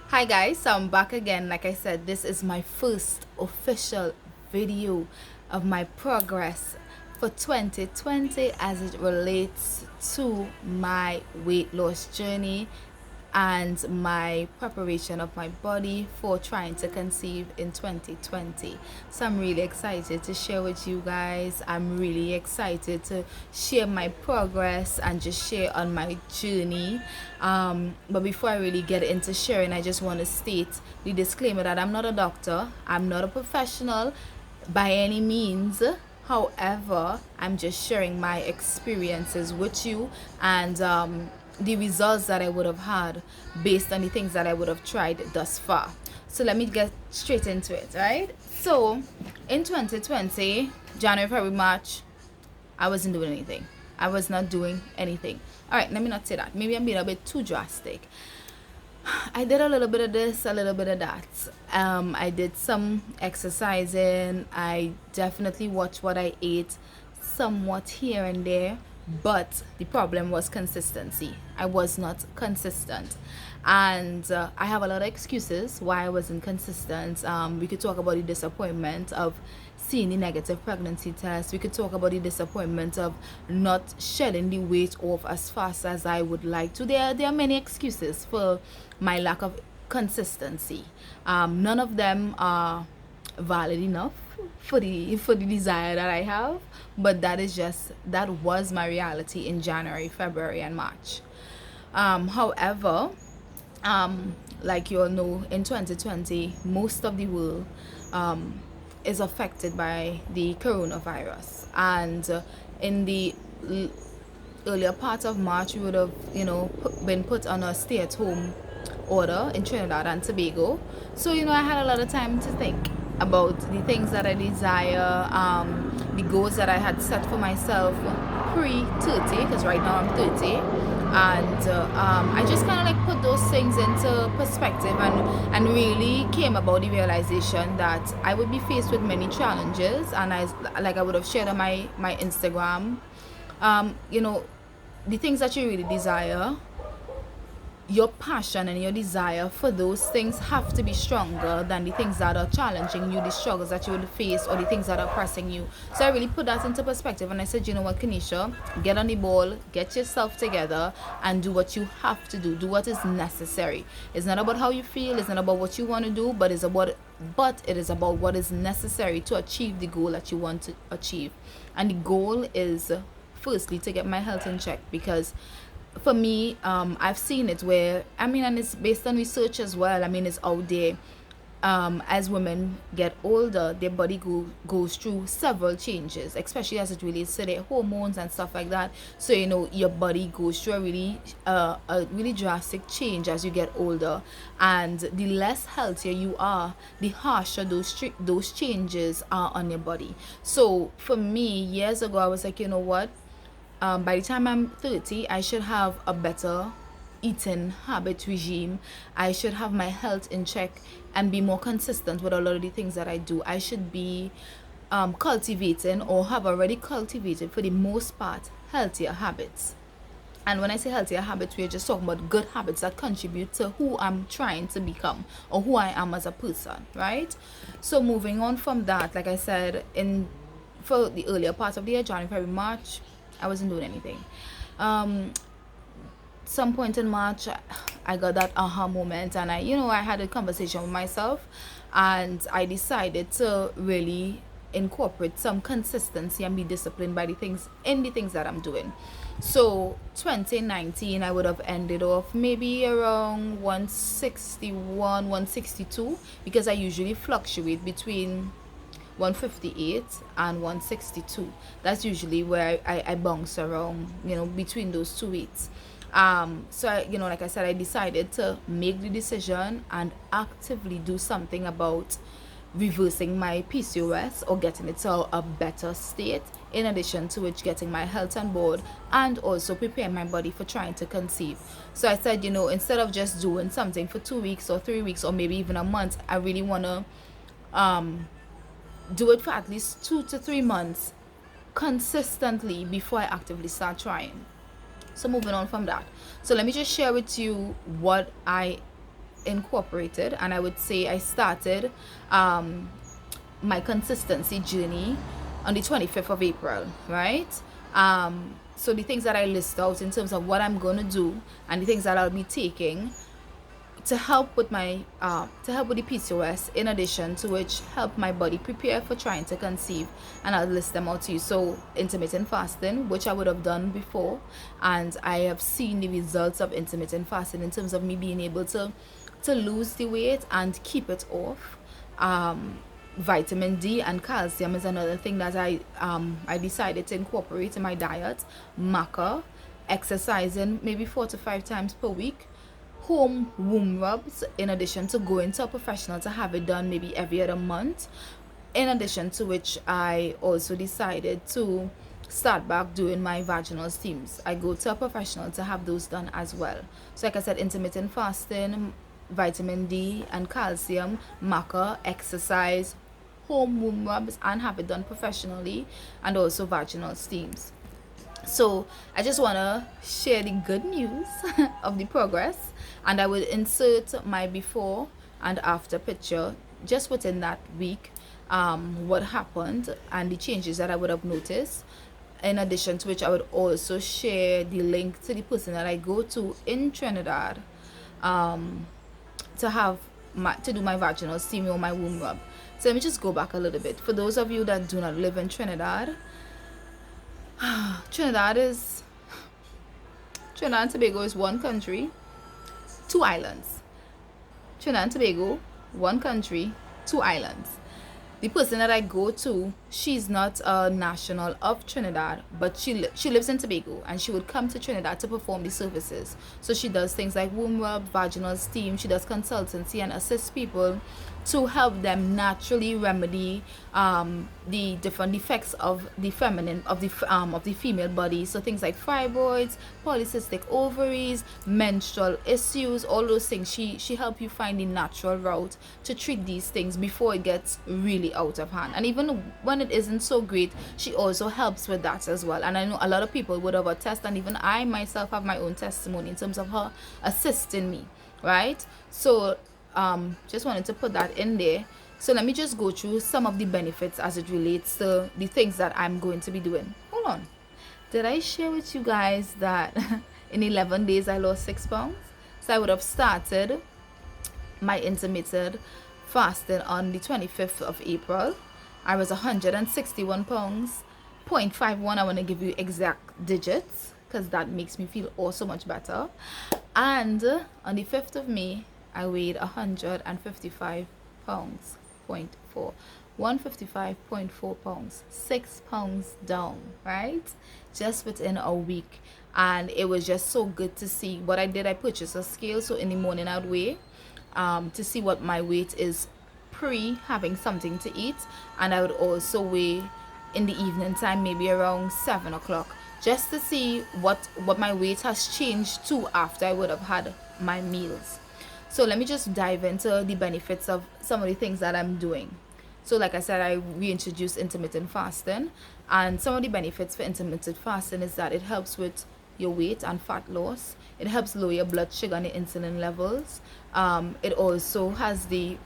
Hi guys, so I'm back again. Like I said, this is my first official video of my progress for 2020 as it relates to my weight loss journey and my preparation of my body for trying to conceive in 2020. So I'm really excited to share with you guys. I'm really excited to share my progress and just share on my journey. But before I really get into sharing, I just want to state the disclaimer that I'm not a doctor, I'm not a professional by any means. However, I'm just sharing my experiences with you and the results that I would have had based on the things that I would have tried thus far. So let me get straight into it, right? So in 2020, January, February, March, I wasn't doing anything. I was not doing anything. All right, let me not say that. Maybe I'm being a bit too drastic. I did a little bit of this, a little bit of that. I did some exercising. I definitely watched what I ate somewhat here and there, but the problem was consistency. I was not consistent. And I have a lot of excuses why I wasn't consistent. We could talk about the disappointment of seeing the negative pregnancy test. We could talk about the disappointment of not shedding the weight off as fast as I would like to. There are many excuses for my lack of consistency. None of them are valid enough for the desire that I have, but that was my reality in January, February, and March. However, like you all know, in 2020, most of the world is affected by the coronavirus, and in the earlier part of March, we would have, been put on a stay-at-home order in Trinidad and Tobago. So, I had a lot of time to think about the things that I desire, the goals that I had set for myself pre-30, because right now I'm 30. And I just kind of like put those things into perspective and really came about the realization that I would be faced with many challenges, and I would have shared on my Instagram, the things that you really desire, your passion and your desire for those things have to be stronger than the things that are challenging you, the struggles that you will face, or the things that are pressing you. So I really put that into perspective, and I said, you know what, Kanisha, get on the ball, get yourself together, and do what you have to do what is necessary. It's not about how you feel, it's not about what you want to do, but it is about what is necessary to achieve the goal that you want to achieve. And the goal is firstly to get my health in check, because for me, I've seen it where, and it's based on research as well. It's out there. As women get older, their body goes through several changes, especially as it relates to their hormones and stuff like that. So your body goes through a really drastic change as you get older, and the less healthier you are, the harsher those changes are on your body. So for me, years ago, I was like, you know what? By the time I'm 30, I should have a better eating habit regime. I should have my health in check and be more consistent with a lot of the things that I do. I should be cultivating, or have already cultivated for the most part, healthier habits. And when I say healthier habits, we're just talking about good habits that contribute to who I'm trying to become, or who I am as a person, right? So moving on from that, like I said, for the earlier part of the year, January, February, March, I wasn't doing anything. Some point in March, I got that aha moment, and I had a conversation with myself, and I decided to really incorporate some consistency and be disciplined by the things that I'm doing. So 2019, I would have ended off maybe around 161, 162, because I usually fluctuate between 158 and 162. That's usually where I bounce around, between those two weights. So like I said, I decided to make the decision and actively do something about reversing my PCOS, or getting it to a better state, in addition to which getting my health on board, and also preparing my body for trying to conceive. So I said, instead of just doing something for 2 weeks or 3 weeks or maybe even a month, I really want to do it for at least 2 to 3 months consistently before I actively start trying. So moving on from that, so let me just share with you what I incorporated, and I would say I started my consistency journey on the 25th of April, right? So the things that I list out in terms of what I'm going to do and the things that I'll be taking to help with my to help with the PCOS, in addition to which help my body prepare for trying to conceive, and I'll list them out to you. So intermittent fasting, which I would have done before, and I have seen the results of intermittent fasting in terms of me being able to lose the weight and keep it off. Vitamin D and calcium is another thing that I decided to incorporate in my diet. Maca, exercising maybe 4 to 5 times per week, home womb rubs, in addition to going to a professional to have it done maybe every other month. In addition to which, I also decided to start back doing my vaginal steams. I go to a professional to have those done as well. So like I said, intermittent fasting, vitamin D and calcium, maca, exercise, home womb rubs, and have it done professionally, and also vaginal steams. So I just want to share the good news of the progress, and I will insert my before and after picture just within that week, what happened and the changes that I would have noticed. In addition to which, I would also share the link to the person that I go to in Trinidad to do my vaginal steam or my womb rub. So let me just go back a little bit. For those of you that do not live in Trinidad, Trinidad and Tobago is one country, two islands. Trinidad and Tobago, one country, two islands. The person that I go to, she's not a national of Trinidad, but she lives in Tobago, and she would come to Trinidad to perform the services. So she does things like womb rub, vaginal steam. She does consultancy and assists people to help them naturally remedy the different defects of the feminine of the female body. So things like fibroids, polycystic ovaries, menstrual issues, all those things. She help you find the natural route to treat these things before it gets really out of hand. And even when it isn't so great, she also helps with that as well. And I know a lot of people would have attested, and even I myself have my own testimony in terms of her assisting me, right? So just wanted to put that in there. So let me just go through some of the benefits as it relates to the things that I'm going to be doing. Hold on, did I share with you guys that in 11 days I lost 6 pounds? So I would have started my intermittent fasting on the 25th of April. I was 161 pounds, 0.51. I want to give you exact digits because that makes me feel so much better. And on the 5th of May, I weighed 155 pounds, 0.4. 155.4 pounds, 6 pounds down, right? Just within a week. And it was just so good to see. What I did, I purchased a scale, so in the morning I'd weigh to see what my weight is pre having something to eat, and I would also weigh in the evening time, maybe around 7 o'clock, just to see what my weight has changed to after I would have had my meals. So let me just dive into the benefits of some of the things that I'm doing. So like I said, I reintroduced intermittent fasting, and some of the benefits for intermittent fasting is that it helps with your weight and fat loss. It helps lower your blood sugar and your insulin levels. It also has the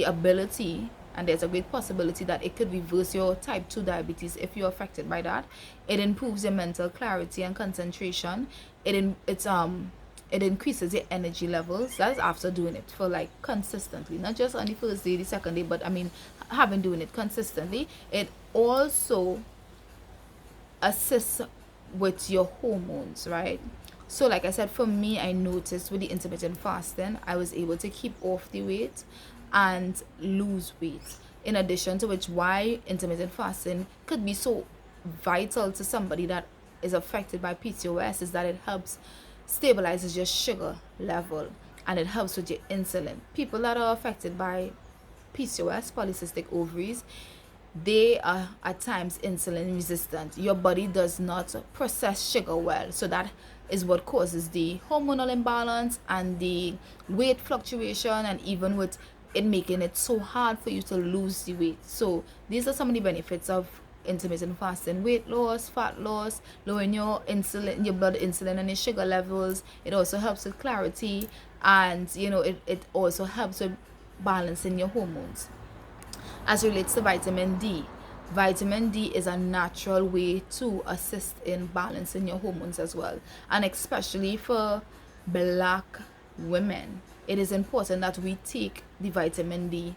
ability, and there's a great possibility that it could reverse your type 2 diabetes if you're affected by that. It improves your mental clarity and concentration. It increases your energy levels. That's after doing it for like consistently, not just on the first day, the second day, but I mean having doing it consistently. It also assists with your hormones, right? So like I said, for me, I noticed with the intermittent fasting, I was able to keep off the weight and lose weight. In addition to which, why intermittent fasting could be so vital to somebody that is affected by PCOS is that it helps stabilizes your sugar level, and it helps with your insulin. People that are affected by PCOS, polycystic ovaries, they are at times insulin resistant. Your body does not process sugar well, so that is what causes the hormonal imbalance and the weight fluctuation, and even with it making it so hard for you to lose the weight. So these are some of the benefits of intermittent fasting, weight loss, fat loss, lowering your insulin, your blood insulin and your sugar levels. It also helps with clarity, and it also helps with balancing your hormones. As relates to vitamin D is a natural way to assist in balancing your hormones as well, and especially for black women, it is important that we take the vitamin D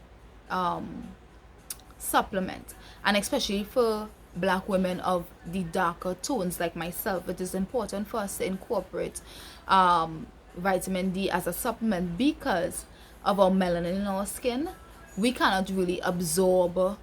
supplement, and especially for black women of the darker tones like myself, it is important for us to incorporate vitamin D as a supplement because of our melanin in our skin. We cannot really absorb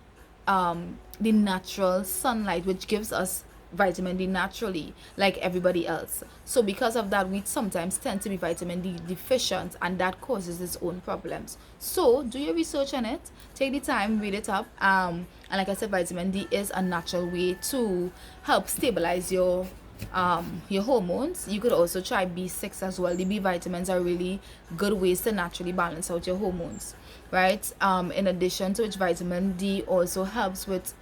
the natural sunlight which gives us vitamin D naturally like everybody else. So because of that, we sometimes tend to be vitamin D deficient, and that causes its own problems. So do your research on it, take the time, read it up, and like I said, vitamin D is a natural way to help stabilize your hormones. You could also try B6 as well. The B vitamins are really good ways to naturally balance out your hormones, right? In addition to which, vitamin D also helps with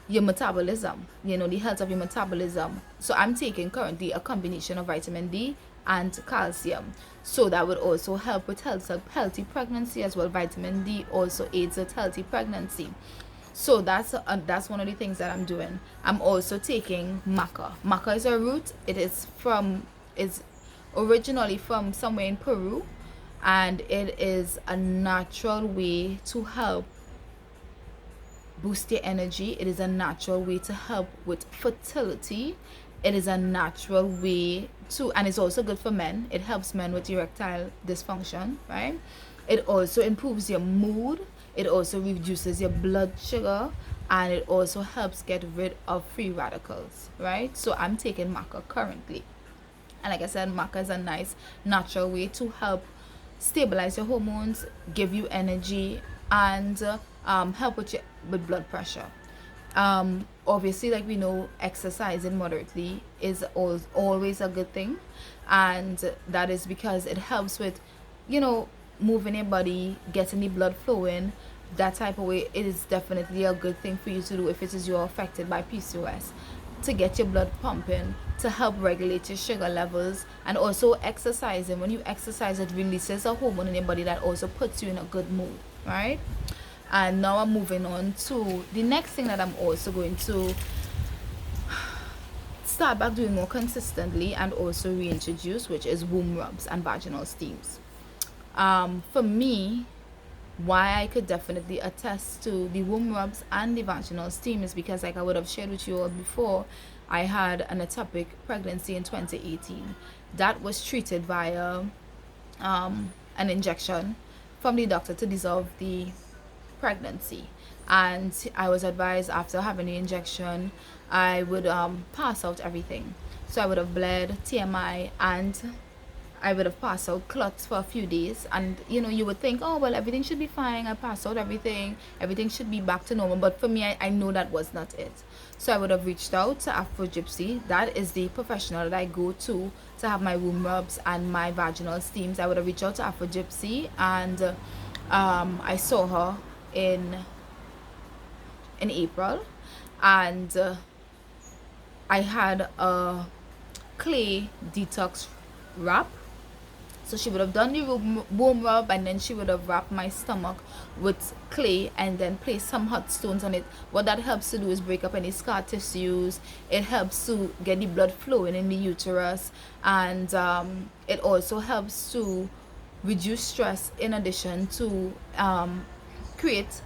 your metabolism, the health of your metabolism. So I'm taking currently a combination of vitamin D and calcium, so that would also help with healthy pregnancy as well. Vitamin D also aids with healthy pregnancy. So that's one of the things that I'm doing. I'm also taking maca. Maca is a root. It's originally from somewhere in Peru, and it is a natural way to help boost your energy. It is a natural way to help with fertility. It is a natural way to, and it's also good for men. It helps men with erectile dysfunction, right? It also improves your mood. It also reduces your blood sugar, and it also helps get rid of free radicals, right? So I'm taking maca currently, and like I said, maca is a nice natural way to help stabilize your hormones, give you energy, and help with blood pressure. Obviously, like we know, exercising moderately is always a good thing, and that is because it helps with moving your body, getting the blood flowing, that type of way. It is definitely a good thing for you to do if it is you're affected by PCOS, to get your blood pumping, to help regulate your sugar levels. And also exercising, when you exercise, it releases a hormone in your body that also puts you in a good mood, right? And now I'm moving on to the next thing that I'm also going to start back doing more consistently and also reintroduce, which is womb rubs and vaginal steams. For me, why I could definitely attest to the womb rubs and the vaginal steam is because, like I would have shared with you all before, I had an ectopic pregnancy in 2018 that was treated via an injection from the doctor to dissolve the pregnancy. And I was advised after having the injection I would pass out everything. So I would have bled, TMI, and I would have passed out clots for a few days. And you would think, oh well, everything should be fine, I passed out everything should be back to normal. But for me, I know that was not it. So I would have reached out to Afrogypsy. That is the professional that I go to have my womb rubs and my vaginal steams. I would have reached out to Afrogypsy, and I saw her in April, and I had a clay detox wrap. So she would have done the womb rub, and then she would have wrapped my stomach with clay and then placed some hot stones on it. What that helps to do is break up any scar tissues. It helps to get the blood flowing in the uterus, and it also helps to reduce stress, in addition to create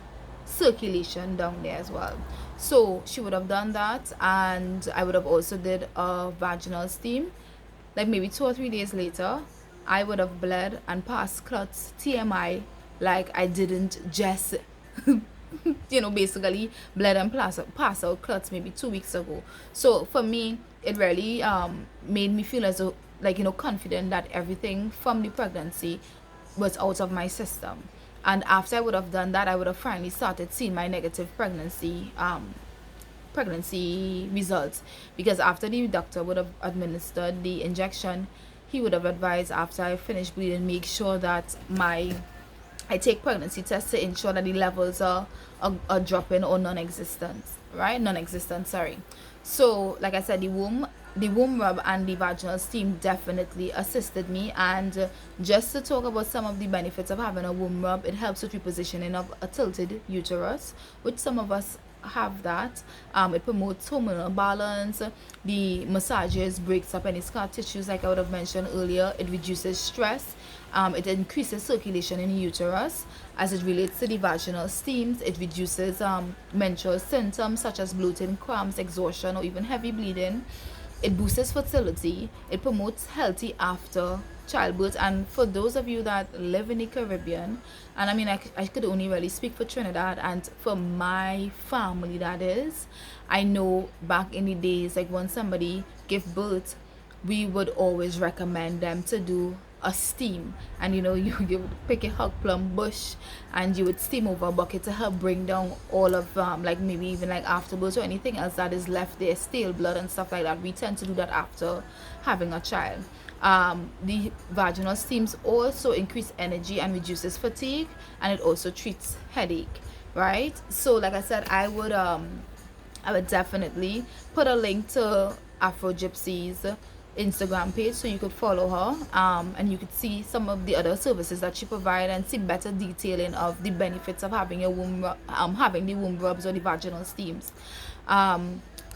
circulation down there as well. So she would have done that, and I would have also did a vaginal steam. Like maybe 2 or 3 days later, I would have bled and passed clots, TMI, like I didn't just basically bled and pass out clots maybe 2 weeks ago. So for me, it really made me feel as though, like, confident that everything from the pregnancy was out of my system. And after I would have done that, I would have finally started seeing my negative pregnancy results, because after the doctor would have administered the injection, he would have advised, after I finished bleeding, make sure that my I take pregnancy tests to ensure that the levels are dropping or non-existent, right? Non-existent, sorry. So, like I said, the womb rub and the vaginal steam definitely assisted me. And just to talk about some of the benefits of having a womb rub, it helps with repositioning of a tilted uterus, which some of us have that. It promotes hormonal balance. The massages breaks up any scar tissues, like I would have mentioned earlier. It reduces stress. It increases circulation in the uterus. As it relates to the vaginal steams, it reduces menstrual symptoms such as bloating, cramps, exhaustion, or even heavy bleeding. It boosts fertility. It promotes healthy after childbirth. And for those of you that live in the Caribbean, and I mean, I could only really speak for Trinidad and for my family, that is, I know back in the days, like when somebody give birth, we would always recommend them to do a steam. And you would pick a hog plum bush and you would steam over a bucket to help bring down all of like maybe even like afterbirth or anything else that is left there, stale blood and stuff like that. We tend to do that after having a child. The vaginal steams also increase energy and reduces fatigue, and it also treats headache, right? So like I said, I would definitely put a link to Afrogypsy's Instagram page so you could follow her, and you could see some of the other services that she provides and see better detailing of the benefits of having having the womb rubs or the vaginal steams.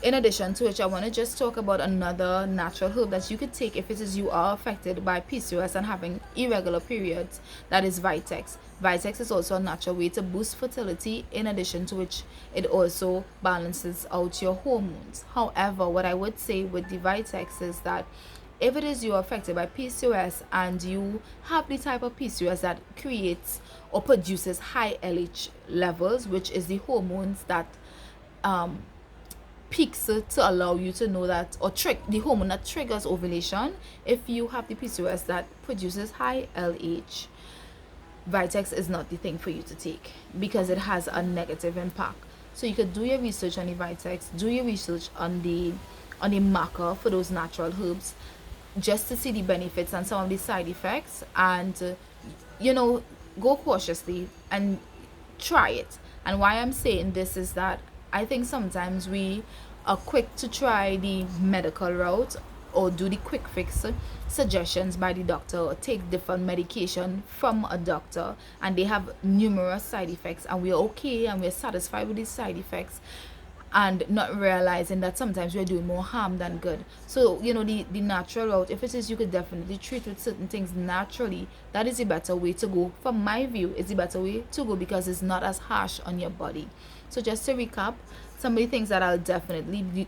In addition to which, I want to just talk about another natural herb that you could take if it is you are affected by PCOS and having irregular periods. That is Vitex. Vitex is also a natural way to boost fertility, in addition to which it also balances out your hormones. However, what I would say with the Vitex is that if it is you are affected by PCOS and you have the type of PCOS that creates or produces high LH levels, which is the hormones that peaks to allow you to know that, or the hormone that triggers ovulation. If you have the PCOS that produces high LH, Vitex is not the thing for you to take because it has a negative impact. So you could do your research on the Vitex, do your research on the Maca for those natural herbs, just to see the benefits and some of the side effects, and go cautiously and try it. And why I'm saying this is that I think sometimes we are quick to try the medical route or do the quick fix suggestions by the doctor or take different medication from a doctor, and they have numerous side effects, and we're okay and we're satisfied with these side effects, and not realizing that sometimes we're doing more harm than good. So the natural route, if it is you could definitely treat with certain things naturally, that is the better way to go. From my view, it's the better way to go because it's not as harsh on your body. So just to recap, some of the things that I'll definitely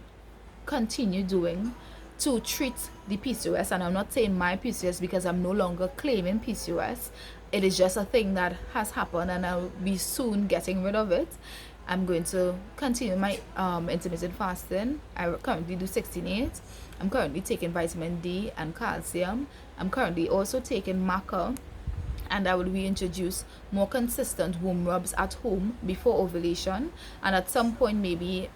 continue doing to treat the PCOS, and I'm not saying my PCOS because I'm no longer claiming PCOS. It is just a thing that has happened and I'll be soon getting rid of it. I'm going to continue my intermittent fasting. I currently do 16/8. I'm currently taking vitamin D and calcium. I'm currently also taking Maca, and I will reintroduce more consistent womb rubs at home before ovulation. And at some point, maybe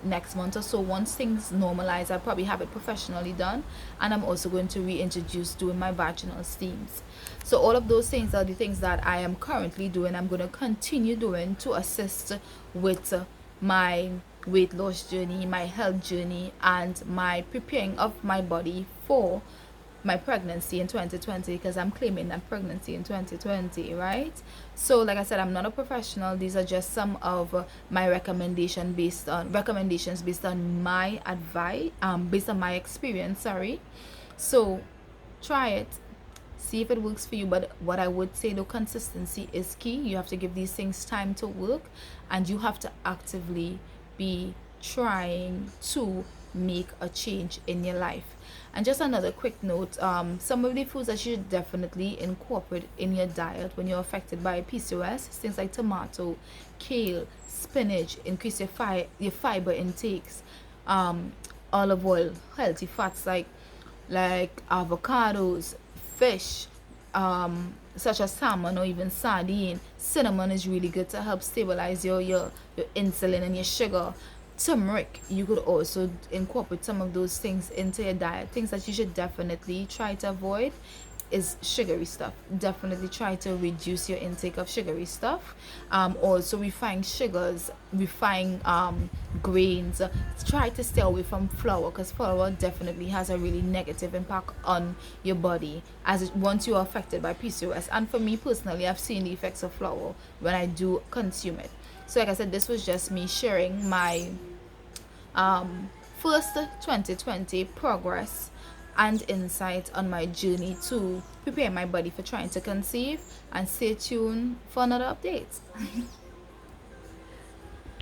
next month or so, once things normalize, I'll probably have it professionally done. And I'm also going to reintroduce doing my vaginal steams. So all of those things are the things that I am currently doing. I'm going to continue doing to assist with my weight loss journey, my health journey, and my preparing of my body for my pregnancy in 2020, because I'm claiming that pregnancy in 2020, right? So like I said, I'm not a professional. These are just some of my recommendations based on my advice, based on my experience, sorry. So try it, see if it works for you. But what I would say though, consistency is key. You have to give these things time to work, and you have to actively be trying to make a change in your life. And just another quick note, some of the foods that you should definitely incorporate in your diet when you're affected by PCOS, things like tomato, kale, spinach, increase your fiber intakes, olive oil, healthy fats like avocados, fish, such as salmon or even sardine. Cinnamon is really good to help stabilize your insulin and your sugar. Turmeric, you could also incorporate some of those things into your diet, things that you should definitely try to avoid is sugary stuff. Definitely try to reduce your intake of sugary stuff. Also refined sugars, refined grains. Try to stay away from flour, because flour definitely has a really negative impact on your body as once you are affected by PCOS. And for me personally, I've seen the effects of flour when I do consume it. So like I said, this was just me sharing my first 2020 progress and insight on my journey to prepare my body for trying to conceive. And stay tuned for another update.